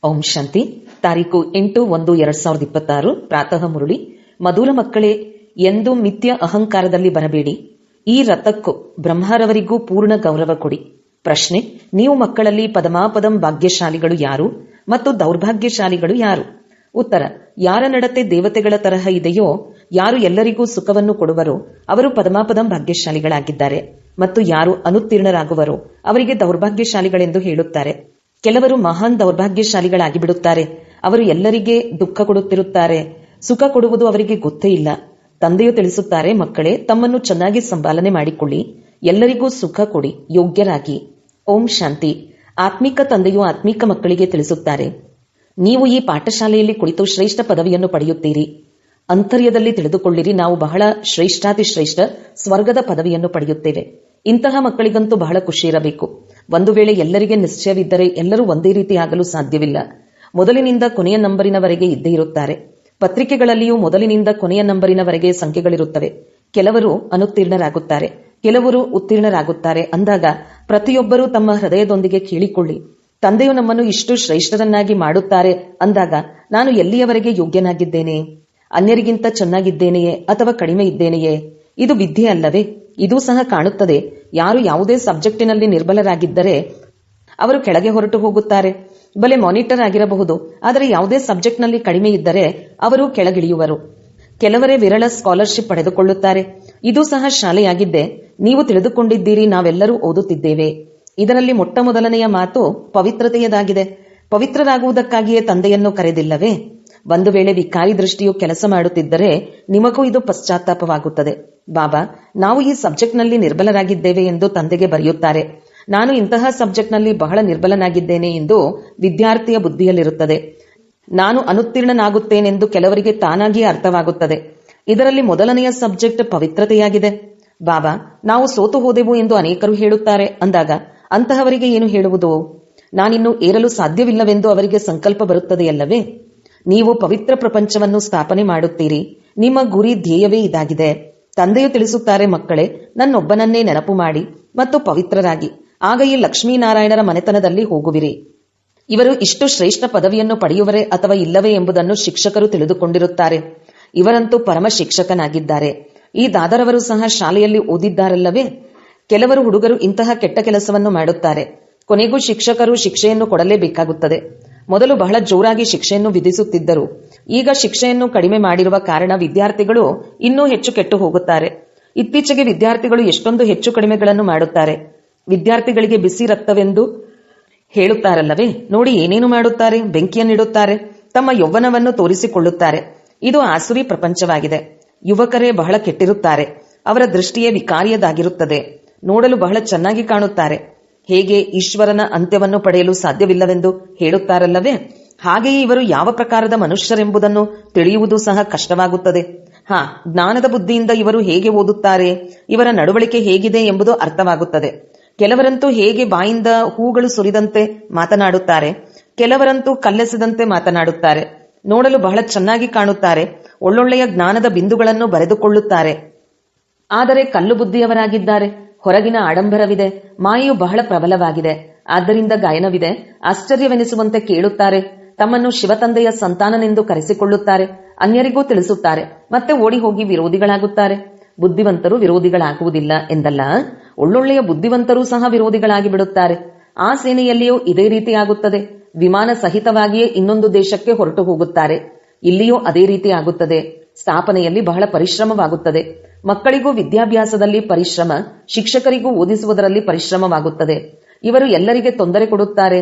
ಓಂ ಶಾಂತಿ. ತಾರೀಕು 8/1/2026 ಪ್ರಾತಃ ಮುರುಳಿ. ಮಧುರ ಮಕ್ಕಳೇ, ಎಂದು ಮಿಥ್ಯ ಅಹಂಕಾರದಲ್ಲಿ ಬರಬೇಡಿ. ಈ ರಥಕ್ಕೂ ಬ್ರಹ್ಮರವರಿಗೂ ಪೂರ್ಣ ಗೌರವ ಕೊಡಿ. ಪ್ರಶ್ನೆ: ನೀವು ಮಕ್ಕಳಲ್ಲಿ ಪದಮಾಪದಂ ಭಾಗ್ಯಶಾಲಿಗಳು ಯಾರು ಮತ್ತು ದೌರ್ಭಾಗ್ಯಶಾಲಿಗಳು ಯಾರು? ಉತ್ತರ: ಯಾರ ನಡತೆ ದೇವತೆಗಳ ತರಹ ಇದೆಯೋ, ಯಾರು ಎಲ್ಲರಿಗೂ ಸುಖವನ್ನು ಕೊಡುವರೋ ಅವರು ಪದಮಾಪದಂ ಭಾಗ್ಯಶಾಲಿಗಳಾಗಿದ್ದಾರೆ, ಮತ್ತು ಯಾರು ಅನುತ್ತೀರ್ಣರಾಗುವರೋ ಅವರಿಗೆ ದೌರ್ಭಾಗ್ಯಶಾಲಿಗಳೆಂದು ಹೇಳುತ್ತಾರೆ. ಕೆಲವರು ಮಹಾನ್ ದೌರ್ಭಾಗ್ಯಶಾಲಿಗಳಾಗಿ ಬಿಡುತ್ತಾರೆ. ಅವರು ಎಲ್ಲರಿಗೆ ದುಃಖ ಕೊಡುತ್ತಿರುತ್ತಾರೆ. ಸುಖ ಕೊಡುವುದು ಅವರಿಗೆ ಗೊತ್ತೇ ಇಲ್ಲ. ತಂದೆಯು ತಿಳಿಸುತ್ತಾರೆ, ಮಕ್ಕಳೇ, ತಮ್ಮನ್ನು ಚೆನ್ನಾಗಿ ಸಂಪಾಲನೆ ಮಾಡಿಕೊಳ್ಳಿ, ಎಲ್ಲರಿಗೂ ಸುಖ ಕೊಡಿ, ಯೋಗ್ಯರಾಗಿ. ಓಂ ಶಾಂತಿ. ಆತ್ಮಿಕ ತಂದೆಯು ಆತ್ಮಿಕ ಮಕ್ಕಳಿಗೆ ತಿಳಿಸುತ್ತಾರೆ, ನೀವು ಈ ಪಾಠಶಾಲೆಯಲ್ಲಿ ಕುಳಿತು ಶ್ರೇಷ್ಠ ಪದವಿಯನ್ನು ಪಡೆಯುತ್ತೀರಿ. ಅಂತರ್ಯದಲ್ಲಿ ತಿಳಿದುಕೊಳ್ಳಿರಿ, ನಾವು ಬಹಳ ಶ್ರೇಷ್ಠಾತಿ ಶ್ರೇಷ್ಠ ಸ್ವರ್ಗದ ಪದವಿಯನ್ನು ಪಡೆಯುತ್ತೇವೆ. ಇಂತಹ ಮಕ್ಕಳಿಗಂತೂ ಬಹಳ ಖುಷಿ ಇರಬೇಕು. ಒಂದು ವೇಳೆ ಎಲ್ಲರಿಗೆ ನಿಶ್ಚಯವಿದ್ದರೆ ಎಲ್ಲರೂ ಒಂದೇ ರೀತಿ ಆಗಲು ಸಾಧ್ಯವಿಲ್ಲ. ಮೊದಲಿನಿಂದ ಕೊನೆಯ ನಂಬರಿನವರೆಗೆ ಇದ್ದೇ ಇರುತ್ತಾರೆ. ಪತ್ರಿಕೆಗಳಲ್ಲಿಯೂ ಮೊದಲಿನಿಂದ ಕೊನೆಯ ನಂಬರಿನವರೆಗೆ ಸಂಖ್ಯೆಗಳಿರುತ್ತವೆ. ಕೆಲವರು ಅನುತ್ತೀರ್ಣರಾಗುತ್ತಾರೆ, ಕೆಲವರು ಉತ್ತೀರ್ಣರಾಗುತ್ತಾರೆ. ಅಂದಾಗ ಪ್ರತಿಯೊಬ್ಬರೂ ತಮ್ಮ ಹೃದಯದೊಂದಿಗೆ ಕೇಳಿಕೊಳ್ಳಿ, ತಂದೆಯು ನಮ್ಮನ್ನು ಇಷ್ಟು ಶ್ರೇಷ್ಠರನ್ನಾಗಿ ಮಾಡುತ್ತಾರೆ ಅಂದಾಗ ನಾನು ಎಲ್ಲಿಯವರೆಗೆ ಯೋಗ್ಯನಾಗಿದ್ದೇನೆ? ಅನ್ಯರಿಗಿಂತ ಚೆನ್ನಾಗಿದ್ದೇನೆಯೇ ಅಥವಾ ಕಡಿಮೆ ಇದ್ದೇನೆಯೇ? ಇದು ವಿದ್ಯೆ ಅಲ್ಲವೇ? ಇದೂ ಸಹ ಕಾಣುತ್ತದೆ. ಯಾರು ಯಾವುದೇ ಸಬ್ಜೆಕ್ಟಿನಲ್ಲಿ ನಿರ್ಬಲರಾಗಿದ್ದರೆ ಅವರು ಕೆಳಗೆ ಹೊರಟು ಹೋಗುತ್ತಾರೆ. ಬಲೆ ಮಾನಿಟರ್ ಆಗಿರಬಹುದು, ಆದರೆ ಯಾವುದೇ ಸಬ್ಜೆಕ್ಟ್ನಲ್ಲಿ ಕಡಿಮೆ ಇದ್ದರೆ ಅವರು ಕೆಳಗಿಳಿಯುವರು. ಕೆಲವರೇ ವಿರಳ ಸ್ಕಾಲರ್ಶಿಪ್ ಪಡೆದುಕೊಳ್ಳುತ್ತಾರೆ. ಇದೂ ಸಹ ಶಾಲೆಯಾಗಿದ್ದೆ. ನೀವು ತಿಳಿದುಕೊಂಡಿದ್ದೀರಿ, ನಾವೆಲ್ಲರೂ ಓದುತ್ತಿದ್ದೇವೆ. ಇದರಲ್ಲಿ ಮೊಟ್ಟ ಮೊದಲನೆಯ ಮಾತು ಪವಿತ್ರತೆಯದಾಗಿದೆ. ಪವಿತ್ರರಾಗುವುದಕ್ಕಾಗಿಯೇ ತಂದೆಯನ್ನು ಕರೆದಿಲ್ಲವೇ? ಒಂದು ವೇಳೆ ವಿಕಾರಿ ದೃಷ್ಟಿಯು ಕೆಲಸ ಮಾಡುತ್ತಿದ್ದರೆ ನಿಮಗೂ ಇದು ಪಶ್ಚಾತ್ತಾಪವಾಗುತ್ತದೆ. ಬಾಬಾ, ನಾವು ಈ ಸಬ್ಜೆಕ್ಟ್ನಲ್ಲಿ ನಿರ್ಬಲರಾಗಿದ್ದೇವೆ ಎಂದು ತಂದೆಗೆ ಬರೆಯುತ್ತಾರೆ. ನಾನು ಇಂತಹ ಸಬ್ಜೆಕ್ಟ್ನಲ್ಲಿ ಬಹಳ ನಿರ್ಬಲನಾಗಿದ್ದೇನೆ ಎಂದು ವಿದ್ಯಾರ್ಥಿಯ ಬುದ್ಧಿಯಲ್ಲಿರುತ್ತದೆ. ನಾನು ಅನುತ್ತೀರ್ಣನಾಗುತ್ತೇನೆಂದು ಕೆಲವರಿಗೆ ತಾನಾಗಿಯೇ ಅರ್ಥವಾಗುತ್ತದೆ. ಇದರಲ್ಲಿ ಮೊದಲನೆಯ ಸಬ್ಜೆಕ್ಟ್ ಪವಿತ್ರತೆಯಾಗಿದೆ. ಬಾಬಾ, ನಾವು ಸೋತು ಹೋದೆವು ಎಂದು ಅನೇಕರು ಹೇಳುತ್ತಾರೆ. ಅಂದಾಗ ಅಂತಹವರಿಗೆ ಏನು ಹೇಳುವುದು? ನಾನಿನ್ನು ಏರಲು ಸಾಧ್ಯವಿಲ್ಲವೆಂದು ಅವರಿಗೆ ಸಂಕಲ್ಪ ಬರುತ್ತದೆಯಲ್ಲವೇ? ನೀವು ಪವಿತ್ರ ಪ್ರಪಂಚವನ್ನು ಸ್ಥಾಪನೆ ಮಾಡುತ್ತೀರಿ. ನಿಮ್ಮ ಗುರಿ ಧ್ಯೇಯವೇ ಇದಾಗಿದೆ. ತಂದೆಯು ತಿಳಿಸುತ್ತಾರೆ, ಮಕ್ಕಳೇ, ನನ್ನೊಬ್ಬನನ್ನೇ ನೆನಪು ಮಾಡಿ ಮತ್ತು ಪವಿತ್ರರಾಗಿ, ಆಗ ಈ ಲಕ್ಷ್ಮೀನಾರಾಯಣರ ಮನೆತನದಲ್ಲಿ ಹೋಗುವಿರಿ. ಇವರು ಇಷ್ಟು ಶ್ರೇಷ್ಠ ಪದವಿಯನ್ನು ಪಡೆಯುವರೇ ಅಥವಾ ಇಲ್ಲವೇ ಎಂಬುದನ್ನು ಶಿಕ್ಷಕರು ತಿಳಿದುಕೊಂಡಿರುತ್ತಾರೆ. ಇವರಂತೂ ಪರಮ ಶಿಕ್ಷಕನಾಗಿದ್ದಾರೆ. ಈ ದಾದರವರು ಸಹ ಶಾಲೆಯಲ್ಲಿ ಓದಿದ್ದಾರಲ್ಲವೇ? ಕೆಲವರು ಹುಡುಗರು ಇಂತಹ ಕೆಟ್ಟ ಕೆಲಸವನ್ನು ಮಾಡುತ್ತಾರೆ. ಕೊನೆಗೂ ಶಿಕ್ಷಕರು ಶಿಕ್ಷೆಯನ್ನು ಕೊಡಲೇಬೇಕಾಗುತ್ತದೆ. ಮೊದಲು ಬಹಳ ಜೋರಾಗಿ ಶಿಕ್ಷೆಯನ್ನು ವಿಧಿಸುತ್ತಿದ್ದರು. ಈಗ ಶಿಕ್ಷೆಯನ್ನು ಕಡಿಮೆ ಮಾಡಿರುವ ಕಾರಣ ವಿದ್ಯಾರ್ಥಿಗಳು ಇನ್ನೂ ಹೆಚ್ಚು ಕೆಟ್ಟು ಹೋಗುತ್ತಾರೆ. ಇತ್ತೀಚೆಗೆ ವಿದ್ಯಾರ್ಥಿಗಳು ಎಷ್ಟೊಂದು ಹೆಚ್ಚು ಕಡಿಮೆಗಳನ್ನು ಮಾಡುತ್ತಾರೆ. ವಿದ್ಯಾರ್ಥಿಗಳಿಗೆ ಬಿಸಿ ರಕ್ತವೆಂದು ಹೇಳುತ್ತಾರಲ್ಲವೇ? ನೋಡಿ ಏನೇನು ಮಾಡುತ್ತಾರೆ. ಬೆಂಕಿಯನ್ನಿಡುತ್ತಾರೆ, ತಮ್ಮ ಯೌವನವನ್ನು ತೋರಿಸಿಕೊಳ್ಳುತ್ತಾರೆ. ಇದು ಆಸುರಿ ಪ್ರಪಂಚವಾಗಿದೆ. ಯುವಕರೇ ಬಹಳ ಕೆಟ್ಟಿರುತ್ತಾರೆ. ಅವರ ದೃಷ್ಟಿಯೇ ವಿಕಾರಿಯದಾಗಿರುತ್ತದೆ. ನೋಡಲು ಬಹಳ ಚೆನ್ನಾಗಿ ಕಾಣುತ್ತಾರೆ. ಹೇಗೆ ಈಶ್ವರನ ಅಂತ್ಯವನ್ನು ಪಡೆಯಲು ಸಾಧ್ಯವಿಲ್ಲವೆಂದು ಹೇಳುತ್ತಾರಲ್ಲವೇ? ಹಾಗೆಯೇ ಇವರು ಯಾವ ಪ್ರಕಾರದ ಮನುಷ್ಯರೆಂಬುದನ್ನು ತಿಳಿಯುವುದು ಸಹ ಕಷ್ಟವಾಗುತ್ತದೆ. ಜ್ಞಾನದ ಬುದ್ಧಿಯಿಂದ ಇವರು ಹೇಗೆ ಓದುತ್ತಾರೆ, ಇವರ ನಡವಳಿಕೆ ಹೇಗಿದೆ ಎಂಬುದು ಅರ್ಥವಾಗುತ್ತದೆ. ಕೆಲವರಂತೂ ಹೇಗೆ ಬಾಯಿಂದ ಹೂಗಳು ಸುರಿದಂತೆ ಮಾತನಾಡುತ್ತಾರೆ, ಕೆಲವರಂತೂ ಕಲ್ಲೆಸೆದಂತೆ ಮಾತನಾಡುತ್ತಾರೆ. ನೋಡಲು ಬಹಳ ಚೆನ್ನಾಗಿ ಕಾಣುತ್ತಾರೆ. ಒಳ್ಳೊಳ್ಳೆಯ ಜ್ಞಾನದ ಬಿಂದುಗಳನ್ನು ಬರೆದುಕೊಳ್ಳುತ್ತಾರೆ. ಆದರೆ ಕಲ್ಲು ಬುದ್ಧಿಯವರಾಗಿದ್ದಾರೆ. ಹೊರಗಿನ ಆಡಂಬರವಿದೆ, ಮಾಯೆಯು ಬಹಳ ಪ್ರಬಲವಾಗಿದೆ. ಆದ್ದರಿಂದ ಗಾಯನವಿದೆ. ಆಶ್ಚರ್ಯವೆನಿಸುವಂತೆ ಕೇಳುತ್ತಾರೆ. ತಮ್ಮನ್ನು ಶಿವತಂದೆಯ ಸಂತಾನನೆಂದು ಕರೆಸಿಕೊಳ್ಳುತ್ತಾರೆ. ಅನ್ಯರಿಗೂ ತಿಳಿಸುತ್ತಾರೆ. ಮತ್ತೆ ಓಡಿ ಹೋಗಿ ವಿರೋಧಿಗಳಾಗುತ್ತಾರೆ. ಬುದ್ಧಿವಂತರು ವಿರೋಧಿಗಳಾಗುವುದಿಲ್ಲ ಎಂದಲ್ಲ, ಒಳ್ಳೊಳ್ಳೆಯ ಬುದ್ಧಿವಂತರೂ ಸಹ ವಿರೋಧಿಗಳಾಗಿ ಬಿಡುತ್ತಾರೆ. ಆ ಸೇನೆಯಲ್ಲಿಯೂ ಇದೇ ರೀತಿ ಆಗುತ್ತದೆ. ವಿಮಾನ ಸಹಿತವಾಗಿಯೇ ಇನ್ನೊಂದು ದೇಶಕ್ಕೆ ಹೊರಟು ಹೋಗುತ್ತಾರೆ. ಇಲ್ಲಿಯೂ ಅದೇ ರೀತಿ ಆಗುತ್ತದೆ. ಸ್ಥಾಪನೆಯಲ್ಲಿ ಬಹಳ ಪರಿಶ್ರಮವಾಗುತ್ತದೆ. ಮಕ್ಕಳಿಗೂ ವಿದ್ಯಾಭ್ಯಾಸದಲ್ಲಿ ಪರಿಶ್ರಮ, ಶಿಕ್ಷಕರಿಗೂ ಓದಿಸುವುದರಲ್ಲಿ ಪರಿಶ್ರಮವಾಗುತ್ತದೆ. ಇವರು ಎಲ್ಲರಿಗೆ ತೊಂದರೆ ಕೊಡುತ್ತಾರೆ.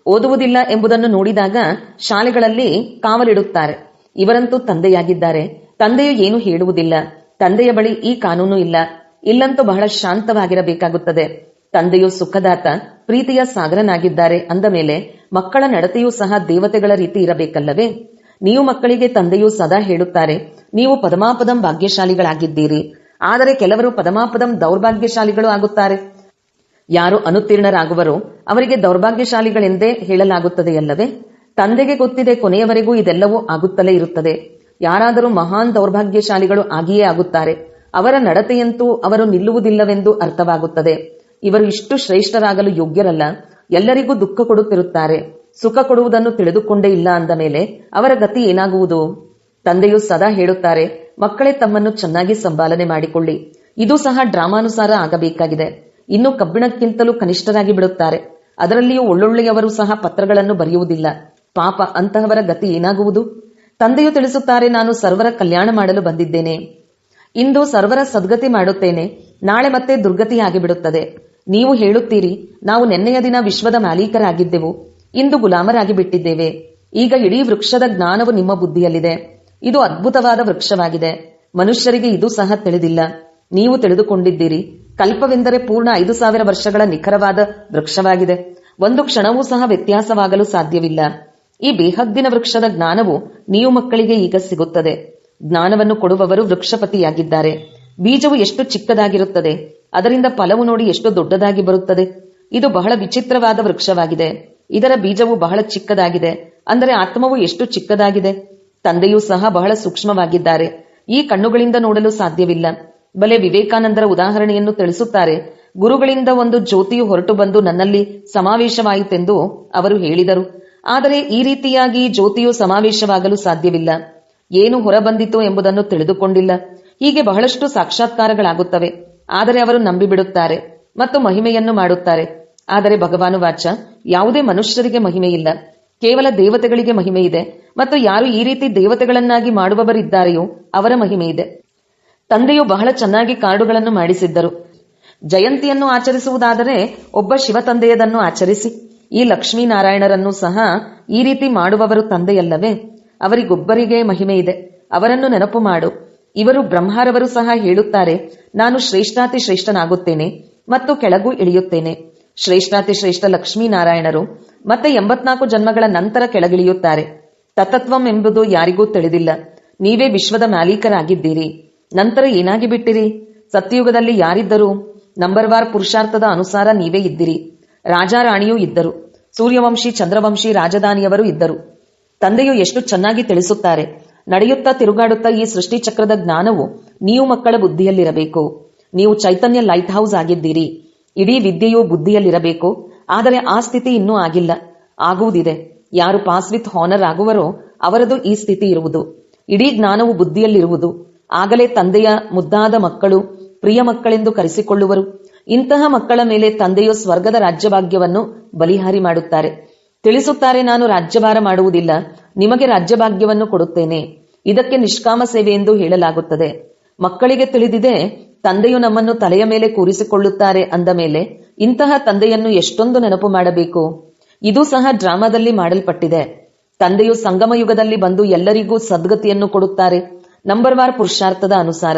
ಓದುವುದಿಲ್ಲ ಎಂಬುದನ್ನು ನೋಡಿದಾಗ ಶಾಲೆಗಳಲ್ಲಿ ಕಾವಲಿಡುತ್ತಾರೆ. ಇವರಂತೂ ತಂದೆಯಾಗಿದ್ದಾರೆ. ತಂದೆಯು ಏನು ಹೇಳುವುದಿಲ್ಲ. ತಂದೆಯ ಬಳಿ ಈ ಕಾನೂನು ಇಲ್ಲ. ಇಲ್ಲಂತೂ ಬಹಳ ಶಾಂತವಾಗಿರಬೇಕಾಗುತ್ತದೆ. ತಂದೆಯು ಸುಖದಾತ, ಪ್ರೀತಿಯ ಸಾಗರನಾಗಿದ್ದಾರೆ ಅಂದ ಮೇಲೆ ಮಕ್ಕಳ ನಡತೆಯೂ ಸಹ ದೇವತೆಗಳ ರೀತಿ ಇರಬೇಕಲ್ಲವೇ? ನೀವು ಮಕ್ಕಳಿಗೆ ತಂದೆಯು ಸದಾ ಹೇಳುತ್ತಾರೆ, ನೀವು ಪದಮಾಪದಂ ಭಾಗ್ಯಶಾಲಿಗಳಾಗಿದ್ದೀರಿ. ಆದರೆ ಕೆಲವರು ಪದಮಾಪದಂ ದೌರ್ಭಾಗ್ಯಶಾಲಿಗಳು ಆಗುತ್ತಾರೆ. ಯಾರು ಅನುತ್ತೀರ್ಣರಾಗುವರೋ ಅವರಿಗೆ ದೌರ್ಭಾಗ್ಯಶಾಲಿಗಳೆಂದೇ ಹೇಳಲಾಗುತ್ತದೆಯಲ್ಲವೇ? ತಂದೆಗೆ ಗೊತ್ತಿದೆ, ಕೊನೆಯವರೆಗೂ ಇದೆಲ್ಲವೂ ಆಗುತ್ತಲೇ ಇರುತ್ತದೆ. ಯಾರಾದರೂ ಮಹಾನ್ ದೌರ್ಭಾಗ್ಯಶಾಲಿಗಳು ಆಗಿಯೇ ಆಗುತ್ತಾರೆ. ಅವರ ನಡತೆಯಂತೂ ಅವರು ನಿಲ್ಲುವುದಿಲ್ಲವೆಂದು ಅರ್ಥವಾಗುತ್ತದೆ. ಇವರು ಇಷ್ಟು ಶ್ರೇಷ್ಠರಾಗಲು ಯೋಗ್ಯರಲ್ಲ. ಎಲ್ಲರಿಗೂ ದುಃಖ ಕೊಡುತ್ತಿರುತ್ತಾರೆ. ಸುಖ ಕೊಡುವುದನ್ನು ತಿಳಿದುಕೊಂಡೇ ಇಲ್ಲ ಅಂದ ಮೇಲೆ ಅವರ ಗತಿ ಏನಾಗುವುದು? ತಂದೆಯು ಸದಾ ಹೇಳುತ್ತಾರೆ, ಮಕ್ಕಳೇ ತಮ್ಮನ್ನು ಚೆನ್ನಾಗಿ ಸಂಪಾಲನೆ ಮಾಡಿಕೊಳ್ಳಿ. ಇದು ಸಹ ಡ್ರಾಮಾನುಸಾರ ಆಗಬೇಕಾಗಿದೆ. ಇನ್ನು ಕಬ್ಬಿಣಕ್ಕಿಂತಲೂ ಕನಿಷ್ಠರಾಗಿ ಬಿಡುತ್ತಾರೆ. ಅದರಲ್ಲಿಯೂ ಒಳ್ಳೊಳ್ಳೆಯವರು ಸಹ ಪತ್ರಗಳನ್ನು ಬರೆಯುವುದಿಲ್ಲ. ಪಾಪ, ಅಂತಹವರ ಗತಿ ಏನಾಗುವುದು? ತಂದೆಯು ತಿಳಿಸುತ್ತಾರೆ, ನಾನು ಸರ್ವರ ಕಲ್ಯಾಣ ಮಾಡಲು ಬಂದಿದ್ದೇನೆ. ಇಂದು ಸರ್ವರ ಸದ್ಗತಿ ಮಾಡುತ್ತೇನೆ, ನಾಳೆ ಮತ್ತೆ ದುರ್ಗತಿಯಾಗಿ ಬಿಡುತ್ತದೆ. ನೀವು ಹೇಳುತ್ತೀರಿ, ನಾವು ನೆನ್ನೆಯ ದಿನ ವಿಶ್ವದ ಮಾಲೀಕರಾಗಿದ್ದೆವು, ಇಂದು ಗುಲಾಮರಾಗಿ ಬಿಟ್ಟಿದ್ದೇವೆ. ಈಗ ಇಡೀ ವೃಕ್ಷದ ಜ್ಞಾನವು ನಿಮ್ಮ ಬುದ್ಧಿಯಲ್ಲಿದೆ. ಇದು ಅದ್ಭುತವಾದ ವೃಕ್ಷವಾಗಿದೆ. ಮನುಷ್ಯರಿಗೆ ಇದು ಸಹ ತಿಳಿದಿಲ್ಲ. ನೀವು ತಿಳಿದುಕೊಂಡಿದ್ದೀರಿ. ಕಲ್ಪವೆಂದರೆ ಪೂರ್ಣ 5,000 ವರ್ಷಗಳ ನಿಖರವಾದ ವೃಕ್ಷವಾಗಿದೆ. ಒಂದು ಕ್ಷಣವೂ ಸಹ ವ್ಯತ್ಯಾಸವಾಗಲು ಸಾಧ್ಯವಿಲ್ಲ. ಈ ಬೇಹದ್ದಿನ ವೃಕ್ಷದ ಜ್ಞಾನವು ನೀವು ಮಕ್ಕಳಿಗೆ ಈಗ ಸಿಗುತ್ತದೆ. ಜ್ಞಾನವನ್ನು ಕೊಡುವವರು ವೃಕ್ಷಪತಿಯಾಗಿದ್ದಾರೆ. ಬೀಜವು ಎಷ್ಟು ಚಿಕ್ಕದಾಗಿರುತ್ತದೆ, ಅದರಿಂದ ಫಲವು ನೋಡಿ ಎಷ್ಟು ದೊಡ್ಡದಾಗಿ ಬರುತ್ತದೆ. ಇದು ಬಹಳ ವಿಚಿತ್ರವಾದ ವೃಕ್ಷವಾಗಿದೆ. ಇದರ ಬೀಜವು ಬಹಳ ಚಿಕ್ಕದಾಗಿದೆ. ಅಂದರೆ ಆತ್ಮವು ಎಷ್ಟು ಚಿಕ್ಕದಾಗಿದೆ. ತಂದೆಯೂ ಸಹ ಬಹಳ ಸೂಕ್ಷ್ಮವಾಗಿದ್ದಾರೆ. ಈ ಕಣ್ಣುಗಳಿಂದ ನೋಡಲು ಸಾಧ್ಯವಿಲ್ಲ. ಬಲೆ ವಿವೇಕಾನಂದರ ಉದಾಹರಣೆಯನ್ನು ತಿಳಿಸುತ್ತಾರೆ. ಗುರುಗಳಿಂದ ಒಂದು ಜ್ಯೋತಿಯು ಹೊರಟು ಬಂದು ನನ್ನಲ್ಲಿ ಸಮಾವೇಶವಾಯಿತೆಂದು ಅವರು ಹೇಳಿದರು. ಆದರೆ ಈ ರೀತಿಯಾಗಿ ಜ್ಯೋತಿಯು ಸಮಾವೇಶವಾಗಲು ಸಾಧ್ಯವಿಲ್ಲ. ಏನು ಹೊರಬಂದಿತು ಎಂಬುದನ್ನು ತಿಳಿದುಕೊಂಡಿಲ್ಲ. ಹೀಗೆ ಬಹಳಷ್ಟು ಸಾಕ್ಷಾತ್ಕಾರಗಳಾಗುತ್ತವೆ. ಆದರೆ ಅವರು ನಂಬಿಬಿಡುತ್ತಾರೆ ಮತ್ತು ಮಹಿಮೆಯನ್ನು ಮಾಡುತ್ತಾರೆ. ಆದರೆ ಭಗವಾನು ವಾಚ, ಯಾವುದೇ ಮನುಷ್ಯರಿಗೆ ಮಹಿಮೆ ಇಲ್ಲ, ಕೇವಲ ದೇವತೆಗಳಿಗೆ ಮಹಿಮೆ ಇದೆ. ಮತ್ತು ಯಾರು ಈ ರೀತಿ ದೇವತೆಗಳನ್ನಾಗಿ ಮಾಡುವವರಿದ್ದಾರೆಯೋ ಅವರ ಮಹಿಮೆ ಇದೆ. ತಂದೆಯು ಬಹಳ ಚೆನ್ನಾಗಿ ಕಾರ್ಡುಗಳನ್ನು ಮಾಡಿಸಿದ್ದರು. ಜಯಂತಿಯನ್ನು ಆಚರಿಸುವುದಾದರೆ ಒಬ್ಬ ಶಿವ ತಂದೆಯದನ್ನು ಆಚರಿಸಿ. ಈ ಲಕ್ಷ್ಮೀನಾರಾಯಣರನ್ನು ಸಹ ಈ ರೀತಿ ಮಾಡುವವರು ತಂದೆಯಲ್ಲವೇ? ಅವರಿಗೊಬ್ಬರಿಗೆ ಮಹಿಮೆ ಇದೆ, ಅವರನ್ನು ನೆನಪು ಮಾಡು. ಇವರು ಬ್ರಹ್ಮರವರು ಸಹ ಹೇಳುತ್ತಾರೆ, ನಾನು ಶ್ರೇಷ್ಠಾತಿ ಶ್ರೇಷ್ಠನಾಗುತ್ತೇನೆ ಮತ್ತು ಕೆಳಗೂ ಇಳಿಯುತ್ತೇನೆ. ಶ್ರೇಷ್ಠಾತಿ ಶ್ರೇಷ್ಠ ಲಕ್ಷ್ಮೀನಾರಾಯಣರು ಮತ್ತೆ 84 ಜನ್ಮಗಳ ನಂತರ ಕೆಳಗಿಳಿಯುತ್ತಾರೆ. ತತತ್ವಂ ಎಂಬುದು ಯಾರಿಗೂ ತಿಳಿದಿಲ್ಲ. ನೀವೇ ವಿಶ್ವದ ಮಾಲೀಕರಾಗಿದ್ದೀರಿ. ನಂತರ ಏನಾಗಿ ಬಿಟ್ಟಿರಿ? ಸತ್ಯಯುಗದಲ್ಲಿ ಯಾರಿದ್ದರು? ನಂಬರ್ವಾರ್ ಪುರುಷಾರ್ಥದ ಅನುಸಾರ ನೀವೇ ಇದ್ದಿರಿ. ರಾಜ ರಾಣಿಯೂ ಇದ್ದರು. ಸೂರ್ಯವಂಶಿ, ಚಂದ್ರವಂಶಿ, ರಾಜಧಾನಿಯವರು ಇದ್ದರು. ತಂದೆಯು ಎಷ್ಟು ಚೆನ್ನಾಗಿ ತಿಳಿಸುತ್ತಾರೆ. ನಡೆಯುತ್ತಾ ತಿರುಗಾಡುತ್ತಾ ಈ ಸೃಷ್ಟಿ ಚಕ್ರದ ಜ್ಞಾನವು ನೀವು ಮಕ್ಕಳ ಬುದ್ಧಿಯಲ್ಲಿರಬೇಕು. ನೀವು ಚೈತನ್ಯ ಲೈಟ್ ಹೌಸ್ ಆಗಿದ್ದೀರಿ. ಇಡೀ ವಿದ್ಯೆಯು ಬುದ್ಧಿಯಲ್ಲಿರಬೇಕು. ಆದರೆ ಆ ಸ್ಥಿತಿ ಇನ್ನೂ ಆಗಿಲ್ಲ. ಆಗುವುದಿದೆ. ಯಾರು ಪಾಸ್ ವಿತ್ ಹಾನರ್ ಆಗುವರೋ ಅವರದು ಈ ಸ್ಥಿತಿ ಇರುವುದು. ಇಡೀ ಜ್ಞಾನವು ಬುದ್ಧಿಯಲ್ಲಿರುವುದು. ಆಗಲೇ ತಂದೆಯ ಮುದ್ದಾದ ಮಕ್ಕಳು, ಪ್ರಿಯ ಮಕ್ಕಳೆಂದು ಕರೆಸಿಕೊಳ್ಳುವರು. ಇಂತಹ ಮಕ್ಕಳ ಮೇಲೆ ತಂದೆಯು ಸ್ವರ್ಗದ ರಾಜ್ಯಭಾಗ್ಯವನ್ನು ಬಲಿಹಾರಿ ಮಾಡುತ್ತಾರೆ. ತಿಳಿಸುತ್ತಾರೆ, ನಾನು ರಾಜ್ಯಭಾರ ಮಾಡುವುದಿಲ್ಲ, ನಿಮಗೆ ರಾಜ್ಯಭಾಗ್ಯವನ್ನು ಕೊಡುತ್ತೇನೆ. ಇದಕ್ಕೆ ನಿಷ್ಕಾಮ ಸೇವೆ ಎಂದು ಹೇಳಲಾಗುತ್ತದೆ. ಮಕ್ಕಳಿಗೆ ತಿಳಿದಿದೆ, ತಂದೆಯು ನಮ್ಮನ್ನು ತಲೆಯ ಮೇಲೆ ಕೂರಿಸಿಕೊಳ್ಳುತ್ತಾರೆ ಅಂದ ಮೇಲೆ ಇಂತಹ ತಂದೆಯನ್ನು ಎಷ್ಟೊಂದು ನೆನಪು ಮಾಡಬೇಕು. ಇದು ಸಹ ಡ್ರಾಮಾದಲ್ಲಿ ಮಾಡಲ್ಪಟ್ಟಿದೆ. ತಂದೆಯು ಸಂಗಮ ಯುಗದಲ್ಲಿ ಬಂದು ಎಲ್ಲರಿಗೂ ಸದ್ಗತಿಯನ್ನು ಕೊಡುತ್ತಾರೆ. ನಂಬರ್ವಾರ್ ಪುರುಷಾರ್ಥದ ಅನುಸಾರ.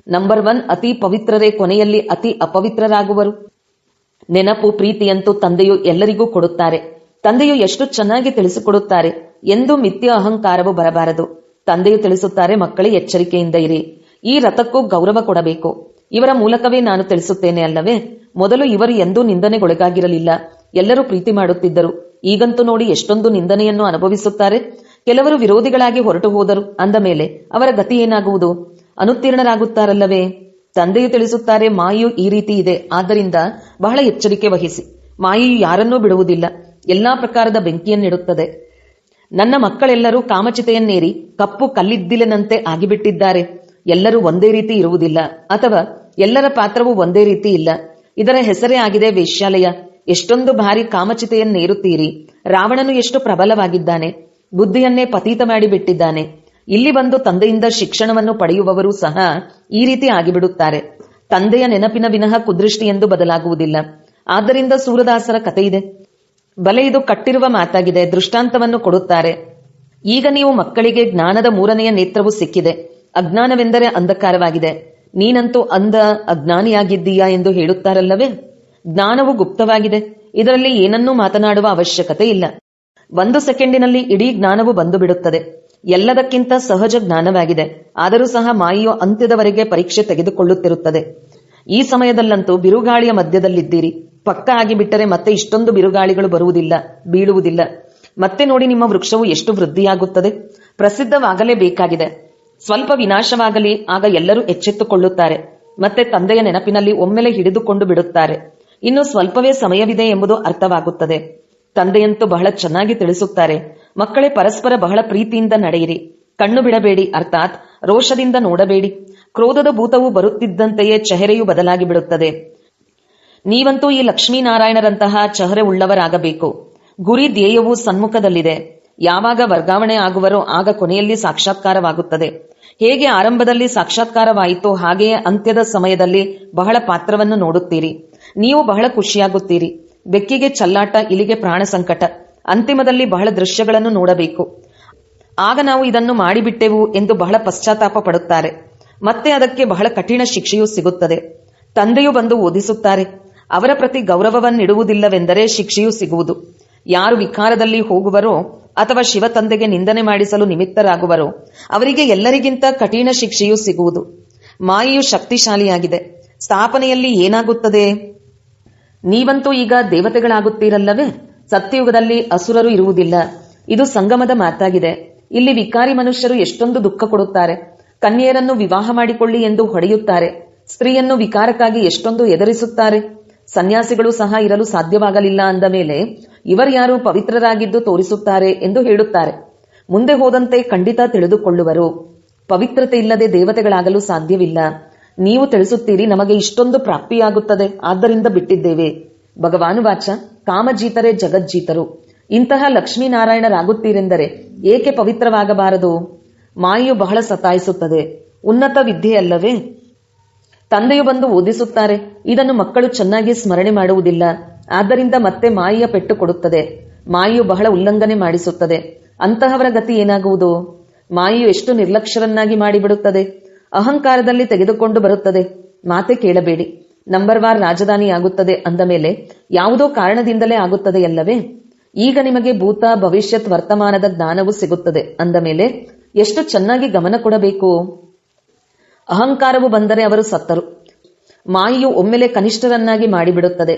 ನಂಬರ್ 1 ಅತಿ ಪವಿತ್ರರೇ ಕೊನೆಯಲ್ಲಿ ಅತಿ ಅಪವಿತ್ರರಾಗುವರು. ನೆನಪು, ಪ್ರೀತಿಯಂತೂ ತಂದೆಯು ಎಲ್ಲರಿಗೂ ಕೊಡುತ್ತಾರೆ. ತಂದೆಯು ಎಷ್ಟು ಚೆನ್ನಾಗಿ ತಿಳಿಸಿಕೊಡುತ್ತಾರೆ. ಎಂದು ಮಿಥ್ಯ ಅಹಂಕಾರವು ಬರಬಾರದು. ತಂದೆಯು ತಿಳಿಸುತ್ತಾರೆ, ಮಕ್ಕಳೇ ಎಚ್ಚರಿಕೆಯಿಂದ ಇರಿ. ಈ ರಥಕ್ಕೂ ಗೌರವ ಕೊಡಬೇಕು. ಇವರ ಮೂಲಕವೇ ನಾನು ತಿಳಿಸುತ್ತೇನೆ ಅಲ್ಲವೇ? ಮೊದಲು ಇವರು ಎಂದೂ ನಿಂದನೆಗೊಳಗಾಗಿರಲಿಲ್ಲ. ಎಲ್ಲರೂ ಪ್ರೀತಿ ಮಾಡುತ್ತಿದ್ದರು. ಈಗಂತೂ ನೋಡಿ ಎಷ್ಟೊಂದು ನಿಂದನೆಯನ್ನು ಅನುಭವಿಸುತ್ತಾರೆ. ಕೆಲವರು ವಿರೋಧಿಗಳಾಗಿ ಹೊರಟು ಹೋದರು ಅಂದ ಮೇಲೆ ಅವರ ಗತಿ ಏನಾಗುವುದು? ಅನುತ್ತೀರ್ಣರಾಗುತ್ತಾರಲ್ಲವೇ? ತಂದೆಯು ತಿಳಿಸುತ್ತಾರೆ, ಮಾಯೆಯು ಈ ರೀತಿ ಇದೆ. ಆದ್ದರಿಂದ ಬಹಳ ಎಚ್ಚರಿಕೆ ವಹಿಸಿ. ಮಾಯೆಯು ಯಾರನ್ನೂ ಬಿಡುವುದಿಲ್ಲ. ಎಲ್ಲಾ ಪ್ರಕಾರದ ಬೆಂಕಿಯನ್ನಿಡುತ್ತದೆ. ನನ್ನ ಮಕ್ಕಳೆಲ್ಲರೂ ಕಾಮಚಿತೆಯನ್ನೇರಿ ಕಪ್ಪು ಕಲ್ಲಿದ್ದಿಲಿನಂತೆ ಆಗಿಬಿಟ್ಟಿದ್ದಾರೆ. ಎಲ್ಲರೂ ಒಂದೇ ರೀತಿ ಇರುವುದಿಲ್ಲ, ಅಥವಾ ಎಲ್ಲರ ಪಾತ್ರವೂ ಒಂದೇ ರೀತಿ ಇಲ್ಲ. ಇದರ ಹೆಸರೇ ಆಗಿದೆ ವೇಶ್ಯಾಲಯ. ಎಷ್ಟೊಂದು ಬಾರಿ ಕಾಮಚಿತೆಯನ್ನೇರುತ್ತೀರಿ. ರಾವಣನು ಎಷ್ಟು ಪ್ರಬಲವಾಗಿದ್ದಾನೆ, ಬುದ್ಧಿಯನ್ನೇ ಪತೀತ ಮಾಡಿ ಬಿಟ್ಟಿದ್ದಾನೆ. ಇಲ್ಲಿ ಬಂದು ತಂದೆಯಿಂದ ಶಿಕ್ಷಣವನ್ನು ಪಡೆಯುವವರು ಸಹ ಈ ರೀತಿ ಆಗಿಬಿಡುತ್ತಾರೆ. ತಂದೆಯ ನೆನಪಿನ ವಿನಃ ಕುದೃಷ್ಟಿ ಎಂದು ಬದಲಾಗುವುದಿಲ್ಲ. ಆದ್ದರಿಂದ ಸೂರದಾಸರ ಕಥೆಯಿದೆ. ಬಲೆ ಇದು ಕಟ್ಟಿರುವ ಮಾತಾಗಿದೆ. ದೃಷ್ಟಾಂತವನ್ನು ಕೊಡುತ್ತಾರೆ. ಈಗ ನೀವು ಮಕ್ಕಳಿಗೆ ಜ್ಞಾನದ 3ನೆಯ ನೇತ್ರವು ಸಿಕ್ಕಿದೆ. ಅಜ್ಞಾನವೆಂದರೆ ಅಂಧಕಾರವಾಗಿದೆ. ನೀನಂತೂ ಅಜ್ಞಾನಿಯಾಗಿದ್ದೀಯಾ ಎಂದು ಹೇಳುತ್ತಾರಲ್ಲವೇ? ಜ್ಞಾನವು ಗುಪ್ತವಾಗಿದೆ. ಇದರಲ್ಲಿ ಏನನ್ನೂ ಮಾತನಾಡುವ ಅವಶ್ಯಕತೆ ಇಲ್ಲ. 1 ಸೆಕೆಂಡಿನಲ್ಲಿ ಇಡೀ ಜ್ಞಾನವು ಬಂದು ಬಿಡುತ್ತದೆ. ಎಲ್ಲದಕ್ಕಿಂತ ಸಹಜ ಜ್ಞಾನವಾಗಿದೆ. ಆದರೂ ಸಹ ಮಾಯೆಯು ಅಂತ್ಯದವರೆಗೆ ಪರೀಕ್ಷೆ ತೆಗೆದುಕೊಳ್ಳುತ್ತಿರುತ್ತದೆ. ಈ ಸಮಯದಲ್ಲಂತೂ ಬಿರುಗಾಳಿಯ ಮಧ್ಯದಲ್ಲಿದ್ದೀರಿ. ಪಕ್ಕ ಆಗಿಬಿಟ್ಟರೆ ಮತ್ತೆ ಇಷ್ಟೊಂದು ಬಿರುಗಾಳಿಗಳು ಬರುವುದಿಲ್ಲ, ಬೀಳುವುದಿಲ್ಲ. ಮತ್ತೆ ನೋಡಿ ನಿಮ್ಮ ವೃಕ್ಷವು ಎಷ್ಟು ವೃದ್ಧಿಯಾಗುತ್ತದೆ. ಪ್ರಸಿದ್ಧವಾಗಲೇಬೇಕಾಗಿದೆ. ಸ್ವಲ್ಪ ವಿನಾಶವಾಗಲಿ, ಆಗ ಎಲ್ಲರೂ ಎಚ್ಚೆತ್ತುಕೊಳ್ಳುತ್ತಾರೆ. ಮತ್ತೆ ತಂದೆಯ ನೆನಪಿನಲ್ಲಿ ಒಮ್ಮೆಲೆ ಹಿಡಿದುಕೊಂಡು ಬಿಡುತ್ತಾರೆ. ಇನ್ನು ಸ್ವಲ್ಪವೇ ಸಮಯವಿದೆ ಎಂಬುದು ಅರ್ಥವಾಗುತ್ತದೆ. ತಂದೆಯಂತೂ ಬಹಳ ಚೆನ್ನಾಗಿ ತಿಳಿಸುತ್ತಾರೆ, ಮಕ್ಕಳೇ ಪರಸ್ಪರ ಬಹಳ ಪ್ರೀತಿಯಿಂದ ನಡೆಯಿರಿ, ಕಣ್ಣು ಬಿಡಬೇಡಿ, ಅರ್ಥಾತ್ ರೋಷದಿಂದ ನೋಡಬೇಡಿ. ಕ್ರೋಧದ ಭೂತವು ಬರುತ್ತಿದ್ದಂತೆಯೇ ಚೆಹರೆಯು ಬದಲಾಗಿ ಬಿಡುತ್ತದೆ. ನೀವಂತೂ ಈ ಲಕ್ಷ್ಮೀನಾರಾಯಣರಂತಹ ಚೆಹರೆ ಉಳ್ಳವರಾಗಬೇಕು. ಗುರಿ ಧ್ಯೇಯವು ಸನ್ಮುಖದಲ್ಲಿದೆ. ಯಾವಾಗ ವರ್ಗಾವಣೆ ಆಗುವರೋ ಆಗ ಕೊನೆಯಲ್ಲಿ ಸಾಕ್ಷಾತ್ಕಾರವಾಗುತ್ತದೆ. ಹೇಗೆ ಆರಂಭದಲ್ಲಿ ಸಾಕ್ಷಾತ್ಕಾರವಾಯಿತೋ ಹಾಗೆಯೇ ಅಂತ್ಯದ ಸಮಯದಲ್ಲಿ ಬಹಳ ಪಾತ್ರವನ್ನು ನೋಡುತ್ತೀರಿ. ನೀವು ಬಹಳ ಖುಷಿಯಾಗುತ್ತೀರಿ. ಬೆಕ್ಕಿಗೆ ಚಲ್ಲಾಟ, ಇಲಿಗೆ ಪ್ರಾಣ ಸಂಕಟ, ಅಂತಿಮದಲ್ಲಿ ಬಹಳ ದೃಶ್ಯಗಳನ್ನು ನೋಡಬೇಕು. ಆಗ ನಾವು ಇದನ್ನು ಮಾಡಿಬಿಟ್ಟೆವು ಎಂದು ಬಹಳ ಪಶ್ಚಾತ್ತಾಪ ಪಡುತ್ತಾರೆ. ಮತ್ತೆ ಅದಕ್ಕೆ ಬಹಳ ಕಠಿಣ ಶಿಕ್ಷೆಯೂ ಸಿಗುತ್ತದೆ. ತಂದೆಯು ಬಂದು ಓದಿಸುತ್ತಾರೆ, ಅವರ ಪ್ರತಿ ಗೌರವವನ್ನಿಡುವುದಿಲ್ಲವೆಂದರೆ ಶಿಕ್ಷೆಯೂ ಸಿಗುವುದು. ಯಾರು ವಿಕಾರದಲ್ಲಿ ಹೋಗುವರೋ ಅಥವಾ ಶಿವ ತಂದೆಗೆ ನಿಂದನೆ ಮಾಡಿಸಲು ನಿಮಿತ್ತರಾಗುವರೋ ಅವರಿಗೆ ಎಲ್ಲರಿಗಿಂತ ಕಠಿಣ ಶಿಕ್ಷೆಯೂ ಸಿಗುವುದು. ಮಾಯೆಯು ಶಕ್ತಿಶಾಲಿಯಾಗಿದೆ. ಸ್ಥಾಪನೆಯಲ್ಲಿ ಏನಾಗುತ್ತದೆ? ನೀವಂತೂ ಈಗ ದೇವತೆಗಳಾಗುತ್ತೀರಲ್ಲವೇ? ಸತ್ಯಯುಗದಲ್ಲಿ ಅಸುರರು ಇರುವುದಿಲ್ಲ. ಇದು ಸಂಗಮದ ಮಾತಾಗಿದೆ. ಇಲ್ಲಿ ವಿಕಾರಿ ಮನುಷ್ಯರು ಎಷ್ಟೊಂದು ದುಃಖ ಕೊಡುತ್ತಾರೆ. ಕನ್ಯೆಯರನ್ನು ವಿವಾಹ ಮಾಡಿಕೊಳ್ಳಿ ಎಂದು ಹೊಡೆಯುತ್ತಾರೆ. ಸ್ತ್ರೀಯನ್ನು ವಿಕಾರಕ್ಕಾಗಿ ಎಷ್ಟೊಂದು ಎದುರಿಸುತ್ತಾರೆ. ಸನ್ಯಾಸಿಗಳು ಸಹ ಇರಲು ಸಾಧ್ಯವಾಗಲಿಲ್ಲ ಅಂದ ಮೇಲೆ ಇವರ್ಯಾರು ಪವಿತ್ರರಾಗಿದ್ದು ತೋರಿಸುತ್ತಾರೆ ಎಂದು ಹೇಳುತ್ತಾರೆ. ಮುಂದೆ ಹೋದಂತೆ ಖಂಡಿತ ತಿಳಿದುಕೊಳ್ಳುವರು. ಪವಿತ್ರತೆ ಇಲ್ಲದೆ ದೇವತೆಗಳಾಗಲು ಸಾಧ್ಯವಿಲ್ಲ. ನೀವು ತಿಳಿಸುತ್ತೀರಿ, ನಮಗೆ ಇಷ್ಟೊಂದು ಪ್ರಾಪ್ತಿಯಾಗುತ್ತದೆ, ಆದ್ದರಿಂದ ಬಿಟ್ಟಿದ್ದೇವೆ. ಭಗವಾನುವಾಚ, ಕಾಮಜೀತರೇ ಜಗಜ್ಜೀತರು. ಇಂತಹ ಲಕ್ಷ್ಮೀನಾರಾಯಣರಾಗುತ್ತೀರೆಂದರೆ ಏಕೆ ಪವಿತ್ರವಾಗಬಾರದು? ಮಾಯೆಯು ಬಹಳ ಸತಾಯಿಸುತ್ತದೆ. ಉನ್ನತ ವಿದ್ಯೆಯಲ್ಲವೇ? ತಂದೆಯು ಬಂದು ಓದಿಸುತ್ತಾರೆ. ಇದನ್ನು ಮಕ್ಕಳು ಚೆನ್ನಾಗಿ ಸ್ಮರಣೆ ಮಾಡುವುದಿಲ್ಲ. ಆದ್ದರಿಂದ ಮತ್ತೆ ಮಾಯೆಯ ಪೆಟ್ಟು ಕೊಡುತ್ತದೆ. ಮಾಯೆಯು ಬಹಳ ಉಲ್ಲಂಘನೆ ಮಾಡಿಸುತ್ತದೆ. ಅಂತಹವರ ಗತಿ ಏನಾಗುವುದು? ಮಾಯೆಯು ಎಷ್ಟು ನಿರ್ಲಕ್ಷ್ಯವನ್ನಾಗಿ ಮಾಡಿಬಿಡುತ್ತದೆ. ಅಹಂಕಾರದಲ್ಲಿ ತೆಗೆದುಕೊಂಡು ಬರುತ್ತದೆ. ಮಾತೆ ಕೇಳಬೇಡಿ. ನಂಬರ್ ವಾರ್ ರಾಜಧಾನಿ ಆಗುತ್ತದೆ ಅಂದ ಮೇಲೆ ಯಾವುದೋ ಕಾರಣದಿಂದಲೇ ಆಗುತ್ತದೆಯಲ್ಲವೇ? ಈಗ ನಿಮಗೆ ಭೂತ, ಭವಿಷ್ಯತ್, ವರ್ತಮಾನದ ಜ್ಞಾನವೂ ಸಿಗುತ್ತದೆ ಅಂದ ಮೇಲೆ ಎಷ್ಟು ಚೆನ್ನಾಗಿ ಗಮನ ಕೊಡಬೇಕು. ಅಹಂಕಾರವು ಬಂದರೆ ಅವರು ಸತ್ತರು. ಮಾಯೆಯು ಒಮ್ಮೆಲೆ ಕನಿಷ್ಠರನ್ನಾಗಿ ಮಾಡಿಬಿಡುತ್ತದೆ.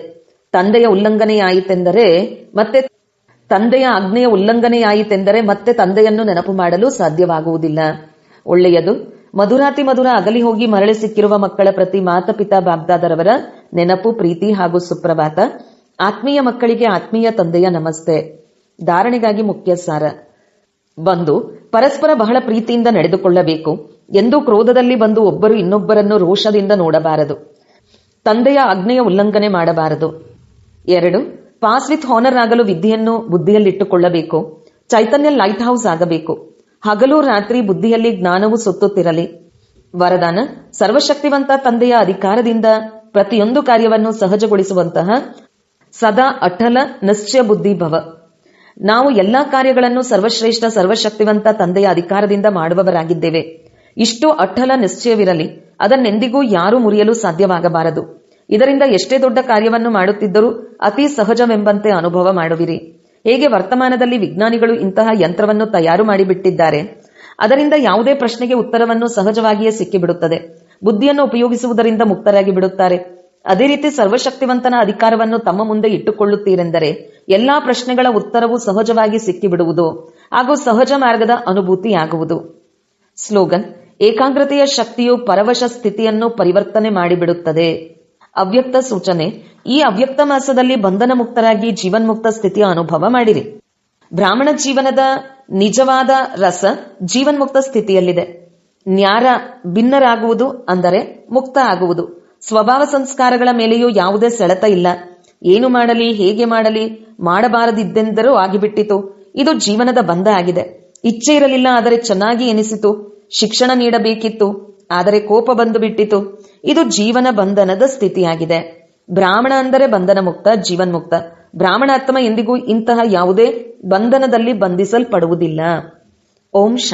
ತಂದೆಯ ಆಜ್ಞೆಯ ಉಲ್ಲಂಘನೆಯಾಯಿತೆಂದರೆ ಮತ್ತೆ ತಂದೆಯನ್ನು ನೆನಪು ಮಾಡಲು ಸಾಧ್ಯವಾಗುವುದಿಲ್ಲ. ಒಳ್ಳೆಯದು. ಮಧುರಾತಿ ಮಧುರ ಅಗಲಿ ಹೋಗಿ ಮರಳಿ ಸಿಕ್ಕಿರುವ ಮಕ್ಕಳ ಪ್ರತಿ ಮಾತಪಿತಾ ಬಾಬ್ದಾದರವರ ನೆನಪು, ಪ್ರೀತಿ ಹಾಗೂ ಸುಪ್ರಭಾತ. ಆತ್ಮೀಯ ಮಕ್ಕಳಿಗೆ ಆತ್ಮೀಯ ತಂದೆಯ ನಮಸ್ತೆ. ಧಾರಣೆಗಾಗಿ ಮುಖ್ಯ ಸಾರ. ಬಂದು ಪರಸ್ಪರ ಬಹಳ ಪ್ರೀತಿಯಿಂದ ನಡೆದುಕೊಳ್ಳಬೇಕು. ಎಂದೂ ಕ್ರೋಧದಲ್ಲಿ ಬಂದು ಒಬ್ಬರು ಇನ್ನೊಬ್ಬರನ್ನು ರೋಷದಿಂದ ನೋಡಬಾರದು. ತಂದೆಯ ಆಜ್ಞೆಯ ಉಲ್ಲಂಘನೆ ಮಾಡಬಾರದು. 2. ಪಾಸ್ ವಿತ್ ಹಾನರ್ ಆಗಲು ವಿದ್ಯೆಯನ್ನು ಬುದ್ಧಿಯಲ್ಲಿಟ್ಟುಕೊಳ್ಳಬೇಕು. ಚೈತನ್ಯ ಲೈಟ್ ಹೌಸ್ ಆಗಬೇಕು. ಹಗಲು ರಾತ್ರಿ ಬುದ್ಧಿಯಲ್ಲಿ ಜ್ಞಾನವು ಸುತ್ತುತ್ತಿರಲಿ. ವರದಾನ: ಸರ್ವಶಕ್ತಿವಂತ ತಂದೆಯ ಅಧಿಕಾರದಿಂದ ಪ್ರತಿಯೊಂದು ಕಾರ್ಯವನ್ನು ಸಹಜಗೊಳಿಸುವಂತಹ ಸದಾ ಅಟಲ ನಿಶ್ಚಯ ಬುದ್ಧಿ ಭವ. ನಾವು ಎಲ್ಲಾ ಕಾರ್ಯಗಳನ್ನು ಸರ್ವಶ್ರೇಷ್ಠ ಸರ್ವಶಕ್ತಿವಂತ ತಂದೆಯ ಅಧಿಕಾರದಿಂದ ಮಾಡುವವರಾಗಿದ್ದೇವೆ. ಇಷ್ಟು ಅಟಲ ನಿಶ್ಚಯವಿರಲಿ. ಅದನ್ನೆಂದಿಗೂ ಯಾರೂ ಮುರಿಯಲು ಸಾಧ್ಯವಾಗಬಾರದು. ಇದರಿಂದ ಎಷ್ಟೇ ದೊಡ್ಡ ಕಾರ್ಯವನ್ನು ಮಾಡುತ್ತಿದ್ದರೂ ಅತಿ ಸಹಜವೆಂಬಂತೆ ಅನುಭವ ಮಾಡುವಿರಿ. ಹೇಗೆ ವರ್ತಮಾನದಲ್ಲಿ ವಿಜ್ಞಾನಿಗಳು ಇಂತಹ ಯಂತ್ರವನ್ನು ತಯಾರು ಮಾಡಿಬಿಟ್ಟಿದ್ದಾರೆ. ಅದರಿಂದ ಯಾವುದೇ ಪ್ರಶ್ನೆಗೆ ಉತ್ತರವನ್ನು ಸಹಜವಾಗಿಯೇ ಸಿಕ್ಕಿಬಿಡುತ್ತದೆ. ಬುದ್ಧಿಯನ್ನು ಉಪಯೋಗಿಸುವುದರಿಂದ ಮುಕ್ತರಾಗಿ ಬಿಡುತ್ತಾರೆ. ಅದೇ ರೀತಿ ಸರ್ವಶಕ್ತಿವಂತನ ಅಧಿಕಾರವನ್ನು ತಮ್ಮ ಮುಂದೆ ಇಟ್ಟುಕೊಳ್ಳುತ್ತೀರೆಂದರೆ ಎಲ್ಲಾ ಪ್ರಶ್ನೆಗಳ ಉತ್ತರವು ಸಹಜವಾಗಿ ಸಿಕ್ಕಿಬಿಡುವುದು ಹಾಗೂ ಸಹಜ ಮಾರ್ಗದ ಅನುಭೂತಿಯಾಗುವುದು. ಸ್ಲೋಗನ್: ಏಕಾಗ್ರತೆಯ ಶಕ್ತಿಯು ಪರವಶ ಸ್ಥಿತಿಯನ್ನು ಪರಿವರ್ತನೆ ಮಾಡಿಬಿಡುತ್ತದೆ. ಅವ್ಯಕ್ತ ಸೂಚನೆ: ಈ ಅವ್ಯಕ್ತ ಮಾಸದಲ್ಲಿ ಬಂಧನ ಮುಕ್ತರಾಗಿ ಜೀವನ್ಮುಕ್ತ ಸ್ಥಿತಿಯ ಅನುಭವ ಮಾಡಿರಿ. ಬ್ರಾಹ್ಮಣ ಜೀವನದ ನಿಜವಾದ ರಸ ಜೀವನ್ಮುಕ್ತ ಸ್ಥಿತಿಯಲ್ಲಿದೆ. ನ್ಯಾರ ಭಿನ್ನರಾಗುವುದು ಅಂದರೆ ಮುಕ್ತ ಆಗುವುದು. ಸ್ವಭಾವ ಸಂಸ್ಕಾರಗಳ ಮೇಲೆಯೂ ಯಾವುದೇ ಸೆಳೆತ ಇಲ್ಲ. ಏನು ಮಾಡಲಿ, ಹೇಗೆ ಮಾಡಲಿ, ಮಾಡಬಾರದಿದ್ದೆಂದರೂ ಆಗಿಬಿಟ್ಟಿತು. ಇದು ಜೀವನದ ಬಂಧ ಆಗಿದೆ. ಇಚ್ಛೆ ಇರಲಿಲ್ಲ, ಆದರೆ ಚೆನ್ನಾಗಿ ಎನಿಸಿತು. ಶಿಕ್ಷಣ ನೀಡಬೇಕಿತ್ತು, ಆದರೆ ಕೋಪ ಬಂದು ಬಿಟ್ಟಿತು. ಇದು ಜೀವನ ಬಂಧನದ ಸ್ಥಿತಿಯಾಗಿದೆ. ಬ್ರಾಹ್ಮಣ ಅಂದರೆ ಬಂಧನ ಮುಕ್ತ, ಜೀವನ್ಮುಕ್ತ. ಬ್ರಾಹ್ಮಣ ಆತ್ಮ ಎಂದಿಗೂ ಇಂತಹ ಯಾವುದೇ ಬಂಧನದಲ್ಲಿ ಬಂಧಿಸಲ್ಪಡುವುದಿಲ್ಲ. ಓಂ ಶಾಂತಿ.